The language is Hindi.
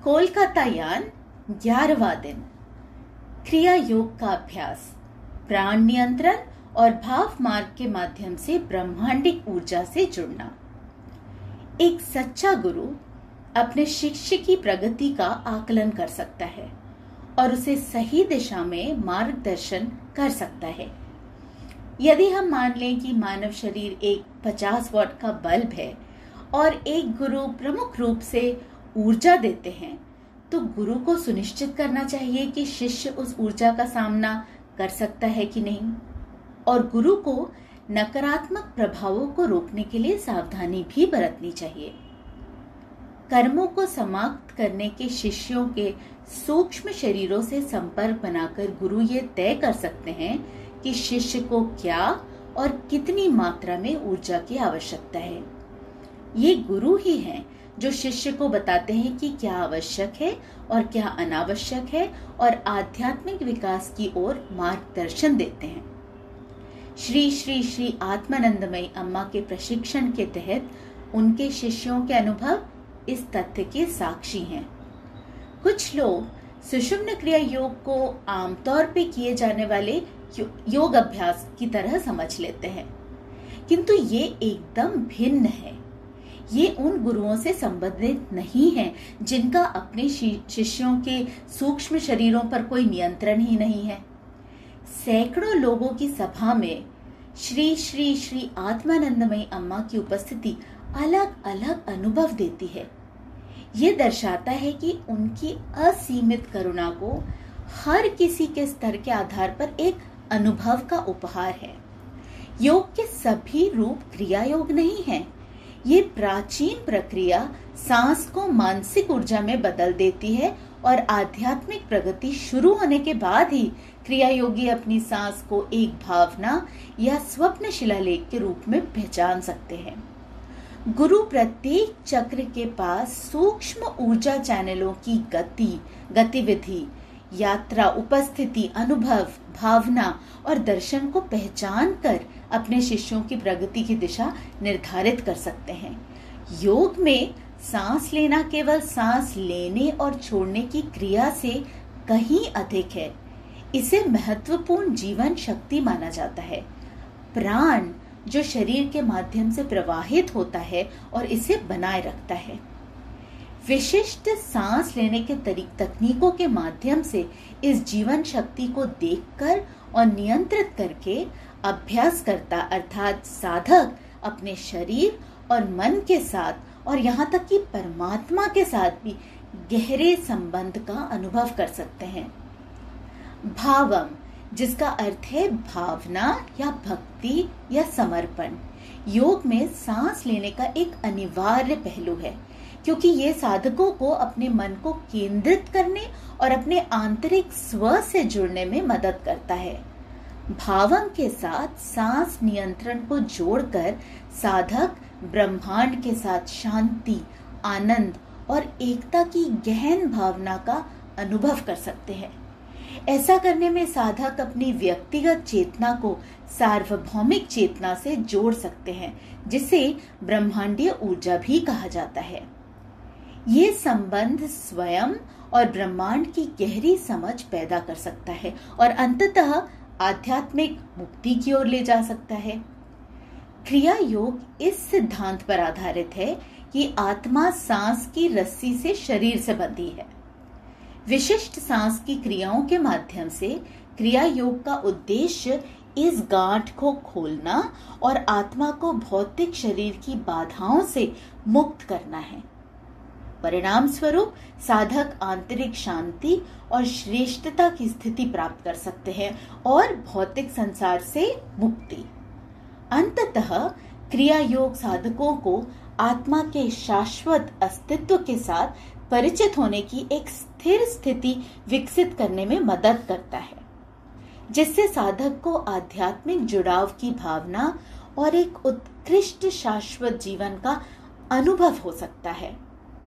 कोलकाता यान 11वां दिन। क्रिया योग का अभ्यास, प्राण नियंत्रण और भाव मार्ग के माध्यम से ब्रह्मांडिक ऊर्जा से जुड़ना। एक सच्चा गुरु अपने शिष्य की प्रगति का आकलन कर सकता है और उसे सही दिशा में मार्गदर्शन कर सकता है। यदि हम मान लें कि मानव शरीर एक 50 वॉट का बल्ब है और एक गुरु प्रमुख रूप से ऊर्जा देते हैं, तो गुरु को सुनिश्चित करना चाहिए कि शिष्य उस ऊर्जा का सामना कर सकता है कि नहीं, और गुरु को नकारात्मक प्रभावों को रोकने के लिए सावधानी भी बरतनी चाहिए। कर्मों को समाप्त करने के शिष्यों के सूक्ष्म शरीरों से संपर्क बनाकर गुरु ये तय कर सकते हैं कि शिष्य को क्या और कितनी मात्रा में ऊर्जा की आवश्यकता है। ये गुरु ही हैं जो शिष्य को बताते हैं कि क्या आवश्यक है और क्या अनावश्यक है, और आध्यात्मिक विकास की ओर मार्गदर्शन देते हैं। श्री श्री श्री आत्मानंदमयी अम्मा के प्रशिक्षण के तहत उनके शिष्यों के अनुभव इस तथ्य के साक्षी हैं। कुछ लोग सुषुम्ना क्रिया योग को आमतौर पे किए जाने वाले योग अभ्यास की तरह समझ लेते हैं, किंतु ये एकदम भिन्न है। ये उन गुरुओं से संबंधित नहीं है जिनका अपने शिष्यों के सूक्ष्म शरीरों पर कोई नियंत्रण ही नहीं है। सैकड़ों लोगों की सभा में श्री श्री श्री आत्मानंदमयी अम्मा की उपस्थिति अलग अलग अनुभव देती है। ये दर्शाता है कि उनकी असीमित करुणा को हर किसी के स्तर के आधार पर एक अनुभव का उपहार है। योग के सभी रूप क्रिया योग नहीं है। ये प्राचीन प्रक्रिया सांस को मानसिक ऊर्जा में बदल देती है और आध्यात्मिक प्रगति शुरू होने के बाद ही क्रिया योगी अपनी सांस को एक भावना या स्वप्न शिलालेख के रूप में पहचान सकते हैं। गुरु प्रत्येक चक्र के पास सूक्ष्म ऊर्जा चैनलों की गतिविधि, यात्रा, उपस्थिति, अनुभव, भावना और दर्शन को पहचान कर अपने शिष्यों की प्रगति की दिशा निर्धारित कर सकते हैं। योग में सांस लेना केवल सांस लेने और छोड़ने की क्रिया से कहीं अधिक है। इसे महत्वपूर्ण जीवन शक्ति माना जाता है। प्राण जो शरीर के माध्यम से प्रवाहित होता है और इसे बनाए रखता है। विशिष्ट सांस लेने के तकनीकों के माध्यम से इस जीवन शक्ति को देखकर और नियंत्रित करके अभ्यासकर्ता अर्थात साधक अपने शरीर और मन के साथ और यहाँ तक कि परमात्मा के साथ भी गहरे संबंध का अनुभव कर सकते हैं। भावम, जिसका अर्थ है भावना या भक्ति या समर्पण, योग में सांस लेने का एक अनिवार्य पहलू है, क्योंकि ये साधकों को अपने मन को केंद्रित करने और अपने आंतरिक स्व से जुड़ने में मदद करता है। भावम के साथ सांस नियंत्रण को जोड़कर साधक ब्रह्मांड के साथ शांति, आनंद और एकता की गहन भावना का अनुभव कर सकते हैं। ऐसा करने में साधक अपनी व्यक्तिगत चेतना को सार्वभौमिक चेतना से जोड़ सकते हैं, जिसे ब्रह्मांडीय ऊर्जा भी कहा जाता है। ये संबंध स्वयं और ब्रह्मांड की गहरी समझ पैदा कर सकता है और अंततः आध्यात्मिक मुक्ति की ओर ले जा सकता है। क्रिया योग इस सिद्धांत पर आधारित है कि आत्मा सांस की रस्सी से शरीर से बंधी है। विशिष्ट सांस की क्रियाओं के माध्यम से क्रिया योग का उद्देश्य इस गांठ को खोलना और आत्मा को भौतिक शरीर की बाधाओं से मुक्त करना है। परिणाम स्वरूप साधक आंतरिक शांति और श्रेष्ठता की स्थिति प्राप्त कर सकते हैं और भौतिक संसार से मुक्ति। अंततः क्रिया योग साधकों को आत्मा के शाश्वत अस्तित्व के साथ परिचित होने की एक स्थिर स्थिति विकसित करने में मदद करता है, जिससे साधक को आध्यात्मिक जुड़ाव की भावना और एक उत्कृष्ट शाश्वत जीवन का अनुभव हो सकता है।